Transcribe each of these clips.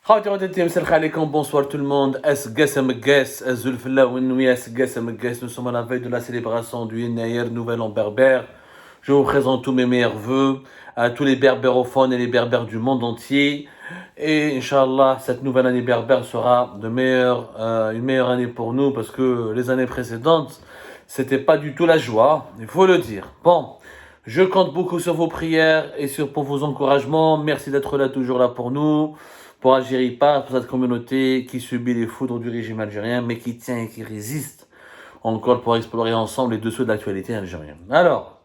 Bonsoir tout le monde. Nous sommes à la veille de la célébration du Yennayer, Nouvel An berbère. Je vous présente tous mes meilleurs vœux à tous les berbérophones et les berbères du monde entier. Et Inch'Allah, cette nouvelle année berbère sera une meilleure année pour nous parce que les années précédentes, c'était pas du tout la joie, il faut le dire. Bon, je compte beaucoup sur vos prières et pour vos encouragements. Merci d'être là, toujours là pour nous. Pour Algérie pas, pour cette communauté qui subit les foudres du régime algérien, mais qui tient et qui résiste encore pour explorer ensemble les dessous de l'actualité algérienne. Alors,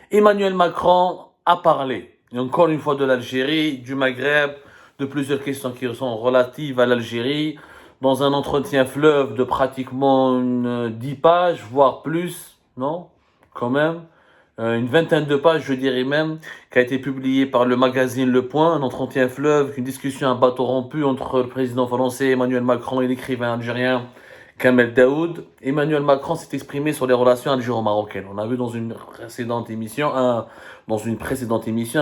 Emmanuel Macron a parlé, et encore une fois, de l'Algérie, du Maghreb, de plusieurs questions qui sont relatives à l'Algérie, dans un entretien fleuve de pratiquement 10 pages, voire plus, non? Quand même. Une vingtaine de pages, je dirais même, qui a été publié par le magazine Le Point, un entretien fleuve, une discussion à bateau rompu entre le président français Emmanuel Macron et l'écrivain algérien Kamel Daoud. Emmanuel Macron s'est exprimé sur les relations algéro-marocaines. On a vu dans une précédente émission, un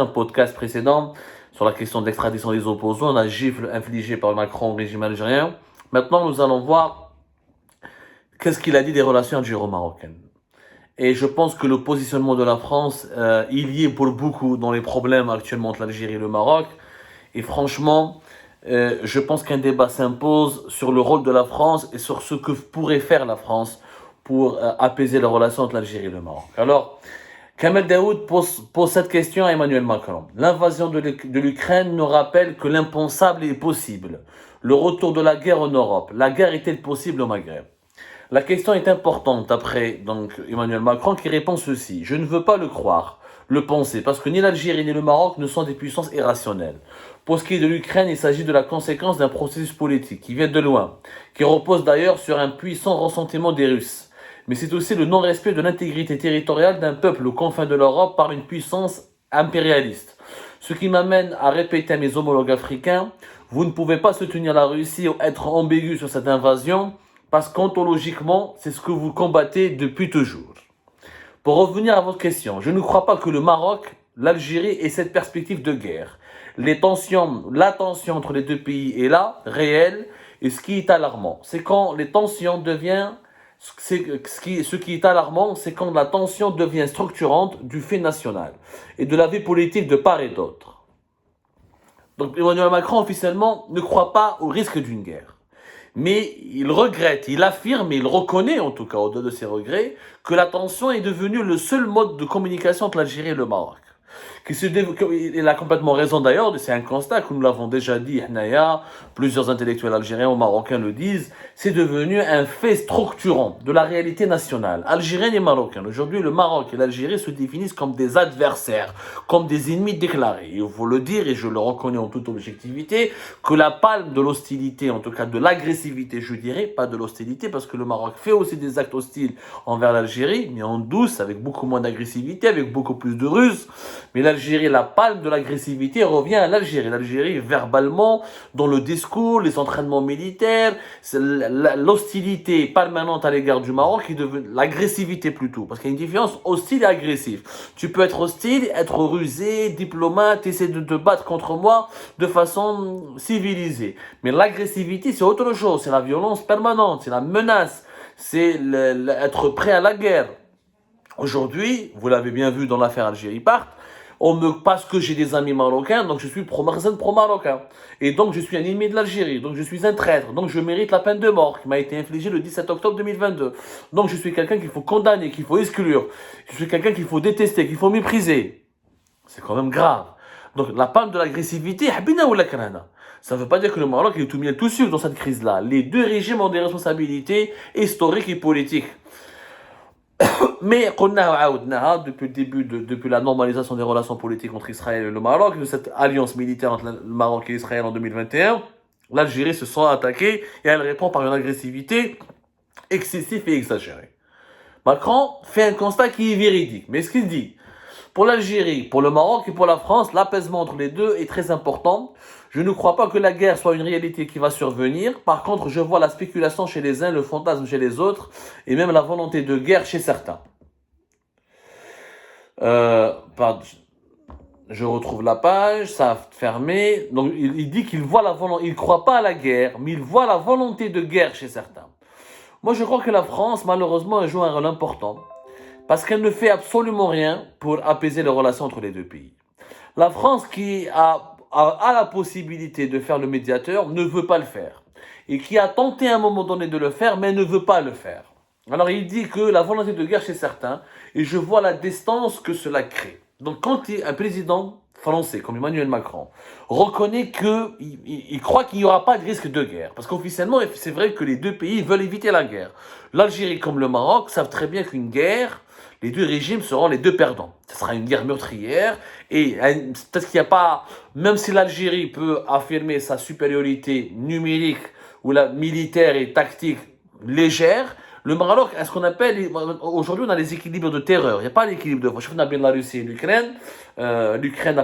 podcast précédent, sur la question de l'extradition des opposants, la gifle infligée par Macron au régime algérien. Maintenant, nous allons voir qu'est-ce qu'il a dit des relations algéro-marocaines. Et je pense que le positionnement de la France, il y est pour beaucoup dans les problèmes actuellement entre l'Algérie et le Maroc. Et franchement, je pense qu'un débat s'impose sur le rôle de la France et sur ce que pourrait faire la France pour apaiser les relations entre l'Algérie et le Maroc. Alors, Kamel Daoud pose cette question à Emmanuel Macron. L'invasion de l'Ukraine nous rappelle que l'impensable est possible. Le retour de la guerre en Europe. La guerre est-elle possible au Maghreb? La question est importante après Emmanuel Macron qui répond ceci. Je ne veux pas le croire, le penser, parce que ni l'Algérie ni le Maroc ne sont des puissances irrationnelles. Pour ce qui est de l'Ukraine, il s'agit de la conséquence d'un processus politique qui vient de loin, qui repose d'ailleurs sur un puissant ressentiment des Russes. Mais c'est aussi le non-respect de l'intégrité territoriale d'un peuple aux confins de l'Europe par une puissance impérialiste. Ce qui m'amène à répéter à mes homologues africains, vous ne pouvez pas soutenir la Russie ou être ambigu sur cette invasion, parce qu'ontologiquement, c'est ce que vous combattez depuis toujours. Pour revenir à votre question, je ne crois pas que le Maroc, l'Algérie ait cette perspective de guerre. La tension entre les deux pays est là, réelle, et ce qui est alarmant, c'est quand les tensions deviennent, ce qui est alarmant, c'est quand la tension devient structurante du fait national et de la vie politique de part et d'autre. Donc Emmanuel Macron officiellement ne croit pas au risque d'une guerre. Mais il regrette, il affirme, il reconnaît en tout cas, au-delà de ses regrets, que la tension est devenue le seul mode de communication entre l'Algérie et le Maroc. Il a complètement raison d'ailleurs, c'est un constat que nous l'avons déjà dit, plusieurs intellectuels algériens ou marocains le disent, c'est devenu un fait structurant de la réalité nationale, algérienne et marocaine. Aujourd'hui, le Maroc et l'Algérie se définissent comme des adversaires, comme des ennemis déclarés. Il faut le dire, et je le reconnais en toute objectivité, que la palme de l'hostilité, en tout cas de l'agressivité, je dirais, pas de l'hostilité, parce que le Maroc fait aussi des actes hostiles envers l'Algérie, mais en douce, avec beaucoup moins d'agressivité, avec beaucoup plus de ruse. Mais l'Algérie, la palme de l'agressivité revient à l'Algérie. L'Algérie, verbalement, dans le discours, les entraînements militaires, l'hostilité permanente à l'égard du Maroc, l'agressivité plutôt. Parce qu'il y a une différence hostile et agressif. Tu peux être hostile, être rusé, diplomate, essayer de te battre contre moi de façon civilisée. Mais l'agressivité, c'est autre chose. C'est la violence permanente, c'est la menace, c'est être prêt à la guerre. Aujourd'hui, vous l'avez bien vu dans l'affaire Algérie-Part, parce que j'ai des amis marocains, donc je suis pro-marocain. Et donc je suis un ennemi de l'Algérie, donc je suis un traître, donc je mérite la peine de mort qui m'a été infligée le 17 octobre 2022. Donc je suis quelqu'un qu'il faut condamner, qu'il faut exclure. Je suis quelqu'un qu'il faut détester, qu'il faut mépriser. C'est quand même grave. Donc la palme de l'agressivité, ça ne veut pas dire que le Maroc est tout miel tout sucre dans cette crise-là. Les deux régimes ont des responsabilités historiques et politiques. Mais depuis la normalisation des relations politiques entre Israël et le Maroc, de cette alliance militaire entre le Maroc et Israël en 2021, l'Algérie se sent attaquée et elle répond par une agressivité excessive et exagérée. Macron fait un constat qui est véridique. Mais ce qu'il dit, pour l'Algérie, pour le Maroc et pour la France, l'apaisement entre les deux est très important. Je ne crois pas que la guerre soit une réalité qui va survenir. Par contre, je vois la spéculation chez les uns, le fantasme chez les autres, et même la volonté de guerre chez certains. je retrouve la page, ça a fermé. Donc il dit qu'il voit la volonté, il ne croit pas à la guerre, mais il voit la volonté de guerre chez certains. Moi, je crois que la France, malheureusement, elle joue un rôle important parce qu'elle ne fait absolument rien pour apaiser les relations entre les deux pays. La France, qui a la possibilité de faire le médiateur, ne veut pas le faire. Et qui a tenté à un moment donné de le faire, mais ne veut pas le faire. Alors il dit que la volonté de guerre chez certains, et je vois la distance que cela crée. Donc quand un président français comme Emmanuel Macron reconnaît qu'il croit qu'il n'y aura pas de risque de guerre, parce qu'officiellement c'est vrai que les deux pays veulent éviter la guerre. L'Algérie comme le Maroc savent très bien qu'une guerre, les deux régimes seront les deux perdants. Ce sera une guerre meurtrière et peut-être qu'il n'y a pas, même si l'Algérie peut affirmer sa supériorité numérique ou la militaire et tactique légère, le Maroc a ce qu'on appelle, aujourd'hui on a les équilibres de terreur, il n'y a pas l'équilibre de force. On a bien la Russie et l'Ukraine, l'Ukraine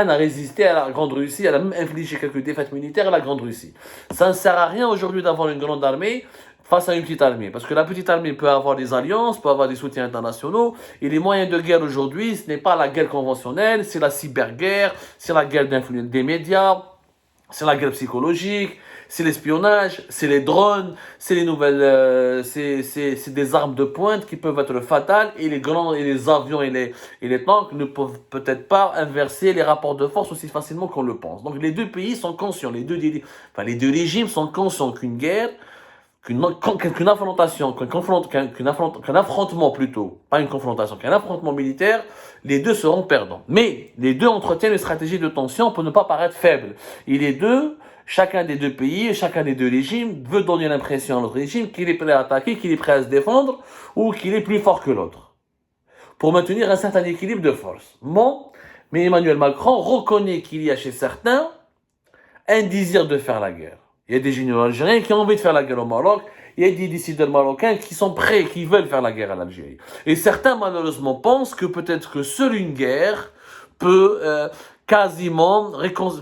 a résisté à la Grande Russie, elle a même infligé quelques défaites militaires à la Grande Russie. Ça ne sert à rien aujourd'hui d'avoir une grande armée face à une petite armée, parce que la petite armée peut avoir des alliances, peut avoir des soutiens internationaux, et les moyens de guerre aujourd'hui, ce n'est pas la guerre conventionnelle, c'est la cyberguerre, c'est la guerre des médias, c'est la guerre psychologique, c'est l'espionnage, c'est les drones, c'est les nouvelles, c'est des armes de pointe qui peuvent être fatales et les avions et les tanks ne peuvent peut-être pas inverser les rapports de force aussi facilement qu'on le pense. Donc les deux pays sont conscients, les deux régimes sont conscients qu'une guerre, qu'une affrontation, qu'un affrontement plutôt, pas une confrontation, qu'un affrontement militaire, les deux seront perdants. Mais les deux entretiennent une stratégie de tension pour ne pas paraître faibles. Et les deux, chacun des deux pays, chacun des deux régimes veut donner l'impression à l'autre régime qu'il est prêt à attaquer, qu'il est prêt à se défendre ou qu'il est plus fort que l'autre. Pour maintenir un certain équilibre de force. Bon, mais Emmanuel Macron reconnaît qu'il y a chez certains un désir de faire la guerre. Il y a des généraux algériens qui ont envie de faire la guerre au Maroc. Il y a des décideurs marocains qui sont prêts, qui veulent faire la guerre à l'Algérie. Et certains, malheureusement, pensent que peut-être que seule une guerre peut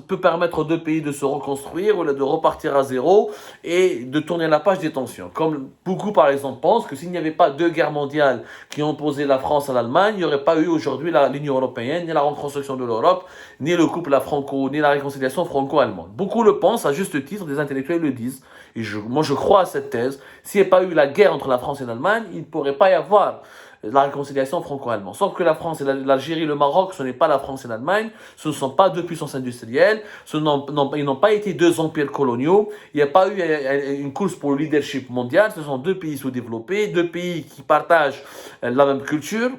peut permettre aux deux pays de se reconstruire ou de repartir à zéro et de tourner la page des tensions. Comme beaucoup, par exemple, pensent que s'il n'y avait pas deux guerres mondiales qui ont opposé la France à l'Allemagne, il n'y aurait pas eu aujourd'hui l'Union européenne, ni la reconstruction de l'Europe, ni le couple ni la réconciliation franco-allemande. Beaucoup le pensent, à juste titre, des intellectuels le disent. Et moi, je crois à cette thèse. S'il n'y avait pas eu la guerre entre la France et l'Allemagne, il ne pourrait pas y avoir la réconciliation franco-allemande. Sauf que la France et l'Algérie, le Maroc, ce n'est pas la France et l'Allemagne, ce ne sont pas deux puissances industrielles, ils n'ont pas été deux empires coloniaux, il n'y a pas eu une course pour le leadership mondial, ce sont deux pays sous-développés, deux pays qui partagent la même culture,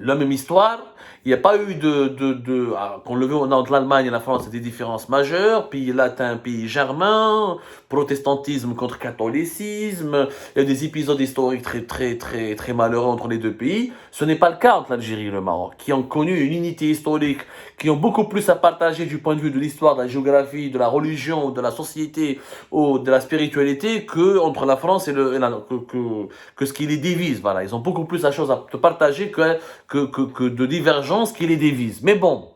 la même histoire. Il n'y a pas eu qu'on le veut, entre l'Allemagne et la France, des différences majeures. Pays latin, pays germain, protestantisme contre catholicisme. Il y a des épisodes historiques très malheureux entre les deux pays. Ce n'est pas le cas entre l'Algérie et le Maroc, qui ont connu une unité historique, qui ont beaucoup plus à partager du point de vue de l'histoire, de la géographie, de la religion, de la société ou de la spiritualité que entre la France et que ce qui les divise. Voilà, ils ont beaucoup plus de choses à partager que de divergences qui les divise. Mais bon,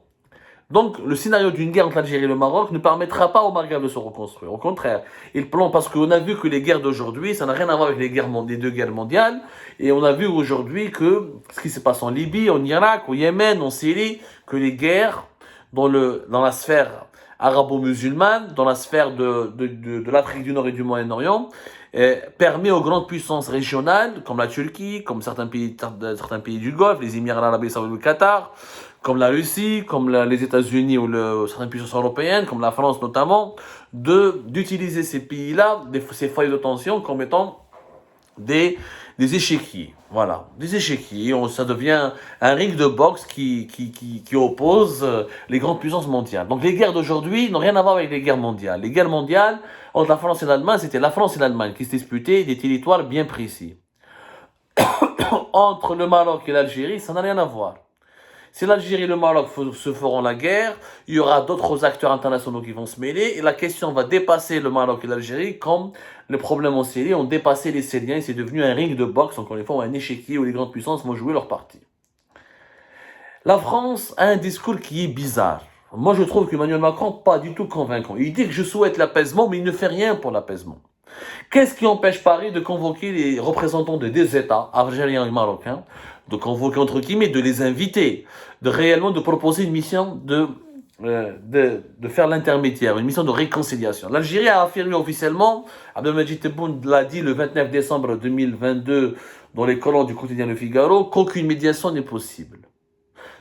donc le scénario d'une guerre entre l'Algérie et le Maroc ne permettra pas au Maghreb de se reconstruire. Au contraire, il plombe parce qu'on a vu que les guerres d'aujourd'hui, ça n'a rien à voir avec les deux guerres mondiales. Et on a vu aujourd'hui que ce qui se passe en Libye, en Irak, au Yémen, en Syrie, que les guerres dans la sphère arabo-musulmane, dans la sphère de l'Afrique du Nord et du Moyen-Orient, permet aux grandes puissances régionales, comme la Turquie, comme certains pays du Golfe, les Émirats arabes saoudites, le Qatar, comme la Russie, comme les États-Unis ou certaines puissances européennes, comme la France notamment, d'utiliser ces pays-là, ces foyers de tension, comme étant des échiquiers. Voilà, des échiquiers. Ça devient un ring de boxe qui oppose les grandes puissances mondiales. Donc les guerres d'aujourd'hui n'ont rien à voir avec les guerres mondiales. Les guerres mondiales entre la France et l'Allemagne, c'était la France et l'Allemagne qui se disputaient des territoires bien précis. Entre le Maroc et l'Algérie, ça n'a rien à voir. Si l'Algérie et le Maroc se feront la guerre, il y aura d'autres acteurs internationaux qui vont se mêler et la question va dépasser le Maroc et l'Algérie comme les problèmes en Syrie ont dépassé les Syriens et c'est devenu un ring de boxe, encore une fois, un échiquier où les grandes puissances vont jouer leur partie. La France a un discours qui est bizarre. Moi, je trouve qu'Emmanuel Macron pas du tout convaincant. Il dit que je souhaite l'apaisement, mais il ne fait rien pour l'apaisement. Qu'est-ce qui empêche Paris de convoquer les représentants de deux États, algériens et marocains, de convoquer entre guillemets, de les inviter, de réellement de proposer une mission de faire l'intermédiaire, une mission de réconciliation. L'Algérie a affirmé officiellement, Abdelmajid Tebboune l'a dit le 29 décembre 2022 dans les colonnes du quotidien Le Figaro, qu'aucune médiation n'est possible.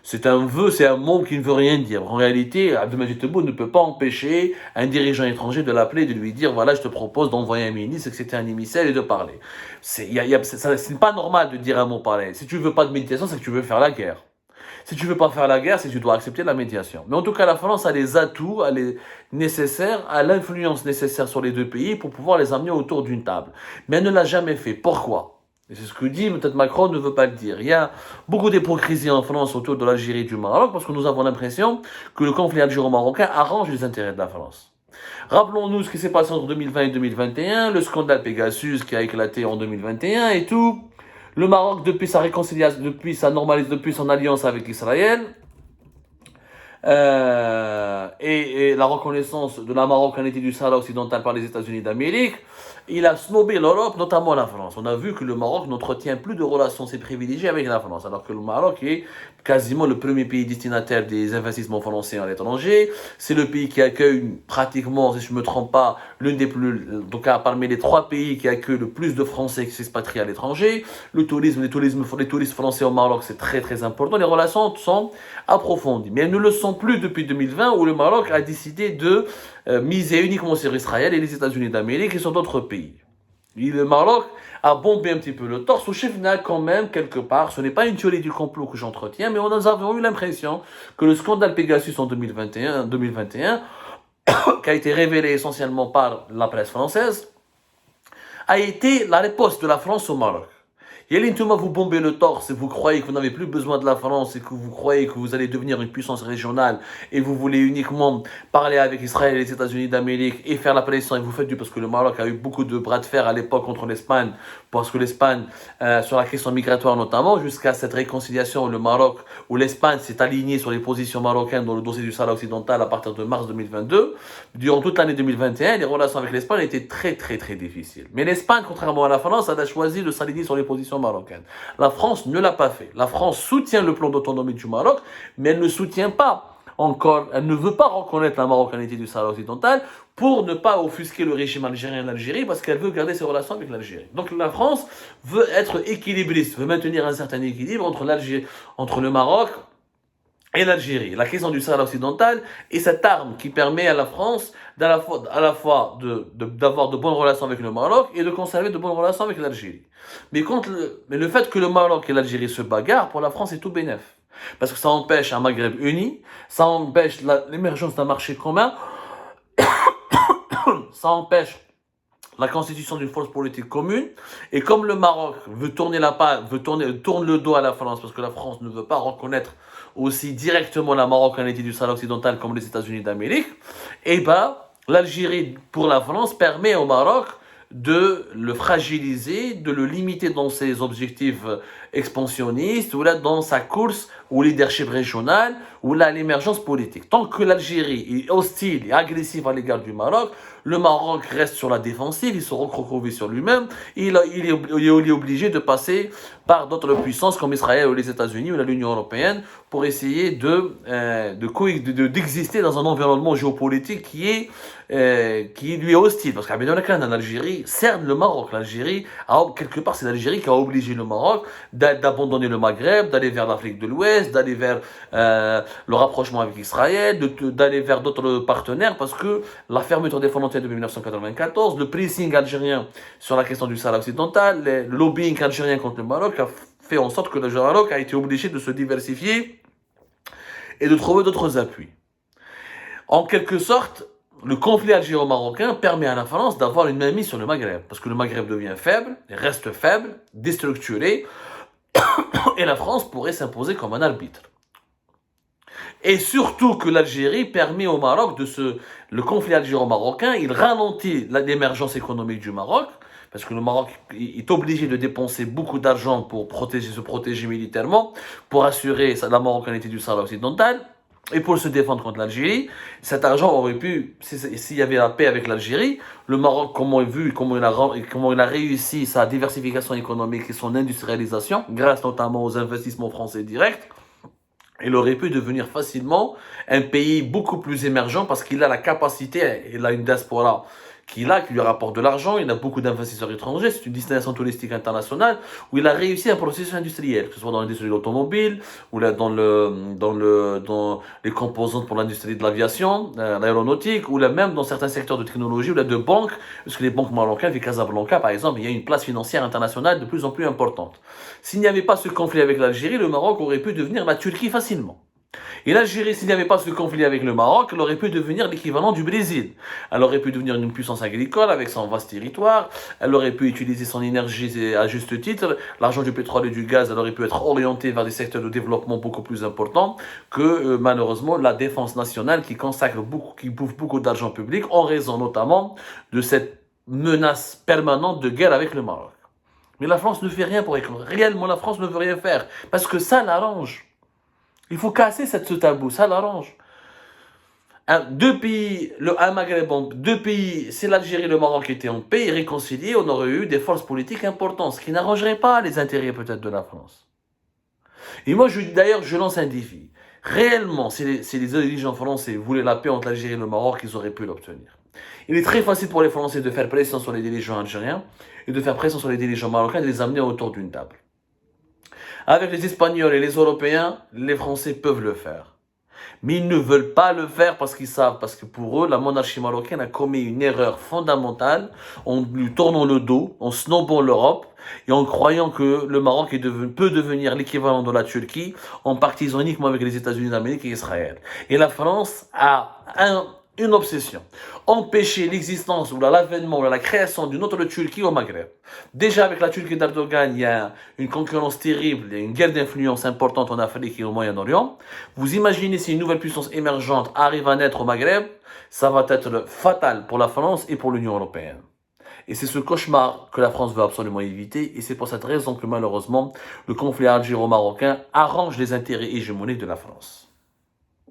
C'est un vœu, c'est un mot qui ne veut rien dire. En réalité, Abdelmajid Tebboune ne peut pas empêcher un dirigeant étranger de l'appeler, de lui dire, voilà, je te propose d'envoyer un ministre, que c'était un émissaire et de parler. C'est pas normal de dire un mot pareil. Si tu veux pas de médiation, c'est que tu veux faire la guerre. Si tu veux pas faire la guerre, c'est que tu dois accepter la médiation. Mais en tout cas, la France a les atouts, nécessaires, a l'influence nécessaire sur les deux pays pour pouvoir les amener autour d'une table. Mais elle ne l'a jamais fait. Pourquoi? Et c'est ce que dit, peut-être Macron ne veut pas le dire. Il y a beaucoup d'hypocrisie en France autour de l'Algérie et du Maroc parce que nous avons l'impression que le conflit algéro-marocain arrange les intérêts de la France. Rappelons-nous ce qui s'est passé entre 2020 et 2021, le scandale Pegasus qui a éclaté en 2021 et tout. Le Maroc, depuis sa réconciliation, depuis son alliance avec Israël, et la reconnaissance de la marocanité du Sahara occidental par les États-Unis d'Amérique, il a snobé l'Europe, notamment la France. On a vu que le Maroc n'entretient plus de relations assez privilégiées avec la France, alors que le Maroc est quasiment le premier pays destinataire des investissements français à l'étranger. C'est le pays qui accueille pratiquement, si je ne me trompe pas, l'une des plus, donc parmi les 3 pays qui accueillent le plus de Français qui s'expatrient à l'étranger. Les touristes français au Maroc, c'est très très important. Les relations sont approfondies, mais elles ne le sont plus depuis 2020 où le Maroc a décidé de miser uniquement sur Israël et les États-Unis d'Amérique et sur d'autres pays. Et le Maroc a bombé un petit peu le torse au Chefna quand même, quelque part. Ce n'est pas une théorie du complot que j'entretiens, mais nous avons eu l'impression que le scandale Pegasus en 2021 qui a été révélé essentiellement par la presse française, a été la réponse de la France au Maroc. Yelintuma, vous bombez le torse et vous croyez que vous n'avez plus besoin de la France et que vous croyez que vous allez devenir une puissance régionale et vous voulez uniquement parler avec Israël et les États-Unis d'Amérique et faire la pression et vous faites du parce que le Maroc a eu beaucoup de bras de fer à l'époque contre l'Espagne parce que l'Espagne, sur la question migratoire notamment, jusqu'à cette réconciliation où le Maroc, où l'Espagne s'est alignée sur les positions marocaines dans le dossier du Sahara occidental à partir de mars 2022, durant toute l'année 2021, les relations avec l'Espagne étaient très très très difficiles. Mais l'Espagne, contrairement à la France, a choisi de s'aligner sur les positions marocaine. La France ne l'a pas fait. La France soutient le plan d'autonomie du Maroc, mais elle ne soutient pas encore, elle ne veut pas reconnaître la marocanité du Sahara occidental pour ne pas offusquer le régime algérien en Algérie parce qu'elle veut garder ses relations avec l'Algérie. Donc la France veut être équilibriste, veut maintenir un certain équilibre entre le Maroc et l'Algérie. La question du Sahara occidental est cette arme qui permet à la France à la fois d'avoir de bonnes relations avec le Maroc et de conserver de bonnes relations avec l'Algérie. Mais le fait que le Maroc et l'Algérie se bagarrent, pour la France, c'est tout bénef. Parce que ça empêche un Maghreb uni, ça empêche l'émergence d'un marché commun, ça empêche la constitution d'une force politique commune, et comme le Maroc tourne le dos à la France, parce que la France ne veut pas reconnaître aussi directement la marocanité du Sahara occidental comme les États-Unis d'Amérique, et l'Algérie, pour la France, permet au Maroc de le fragiliser, de le limiter dans ses objectifs expansionnistes, ou là dans sa course au leadership régional, ou là l'émergence politique. Tant que l'Algérie est hostile et agressive à l'égard du Maroc, le Maroc reste sur la défensive, il se recroqueville sur lui-même, il est obligé de passer par d'autres puissances comme Israël ou les États-Unis ou l'Union européenne pour essayer d'exister dans un environnement géopolitique qui lui est hostile. Parce qu'en Algérie cerne le Maroc. L'Algérie, quelque part, c'est l'Algérie qui a obligé le Maroc d'abandonner le Maghreb, d'aller vers l'Afrique de l'Ouest, d'aller vers le rapprochement avec Israël, d'aller vers d'autres partenaires, parce que la fermeture des frontières depuis 1994, le pressing algérien sur la question du Sahara occidental, le lobbying algérien contre le Maroc a fait en sorte que le Maroc a été obligé de se diversifier et de trouver d'autres appuis. En quelque sorte, le conflit algéro-marocain permet à la France d'avoir une mainmise sur le Maghreb, parce que le Maghreb devient faible, reste faible, déstructuré, et la France pourrait s'imposer comme un arbitre. Et surtout que l'Algérie permet au Maroc le conflit algéro-marocain, il ralentit l'émergence économique du Maroc, parce que le Maroc est obligé de dépenser beaucoup d'argent pour se protéger militairement, pour assurer la marocanité du Sahara occidental. et pour se défendre contre l'Algérie. Cet argent aurait pu, s'il y avait la paix avec l'Algérie, le Maroc, comment il a réussi sa diversification économique et son industrialisation, grâce notamment aux investissements français directs, il aurait pu devenir facilement un pays beaucoup plus émergent parce qu'il a la capacité, il a une diaspora qui lui rapporte de l'argent, il a beaucoup d'investisseurs étrangers, c'est une destination touristique internationale où il a réussi un processus industriel, que ce soit dans l'industrie de l'automobile, ou là dans les composantes pour l'industrie de l'aviation, l'aéronautique, ou là même dans certains secteurs de technologie, ou là de banques, parce que les banques marocaines, avec Casablanca par exemple, il y a une place financière internationale de plus en plus importante. S'il n'y avait pas ce conflit avec l'Algérie, le Maroc aurait pu devenir la Turquie facilement. Et l'Algérie, s'il n'y avait pas ce conflit avec le Maroc, elle aurait pu devenir l'équivalent du Brésil. Elle aurait pu devenir une puissance agricole avec son vaste territoire. Elle aurait pu utiliser son énergie à juste titre. L'argent du pétrole et du gaz, elle aurait pu être orientée vers des secteurs de développement beaucoup plus importants que malheureusement la défense nationale qui consacre beaucoup, qui bouffe beaucoup d'argent public en raison notamment de cette menace permanente de guerre avec le Maroc. Mais la France ne fait rien pour éclairer. Réellement, la France ne veut rien faire parce que ça l'arrange. Il faut casser ce tabou, ça l'arrange. Deux pays, un Maghreb, deux pays, si l'Algérie et le Maroc étaient en paix, réconciliés, on aurait eu des forces politiques importantes, ce qui n'arrangerait pas les intérêts peut-être de la France. Et moi, d'ailleurs, je lance un défi. Réellement, si les dirigeants français voulaient la paix entre l'Algérie et le Maroc, ils auraient pu l'obtenir. Il est très facile pour les Français de faire pression sur les dirigeants algériens et de faire pression sur les dirigeants marocains et de les amener autour d'une table. Avec les Espagnols et les Européens, les Français peuvent le faire. Mais ils ne veulent pas le faire parce qu'ils savent, parce que pour eux, la monarchie marocaine a commis une erreur fondamentale en lui tournant le dos, en snobant l'Europe et en croyant que le Maroc peut devenir l'équivalent de la Turquie en partisant uniquement avec les États-Unis d'Amérique et Israël. Et la France a une obsession, empêcher l'existence ou l'avènement ou la création d'une autre Turquie au Maghreb. Déjà avec la Turquie d'Erdogan, il y a une concurrence terrible, il y a une guerre d'influence importante en Afrique et au Moyen-Orient. Vous imaginez si une nouvelle puissance émergente arrive à naître au Maghreb, ça va être fatal pour la France et pour l'Union européenne. Et c'est ce cauchemar que la France veut absolument éviter, et c'est pour cette raison que malheureusement, le conflit algéro-marocain arrange les intérêts hégémoniques de la France.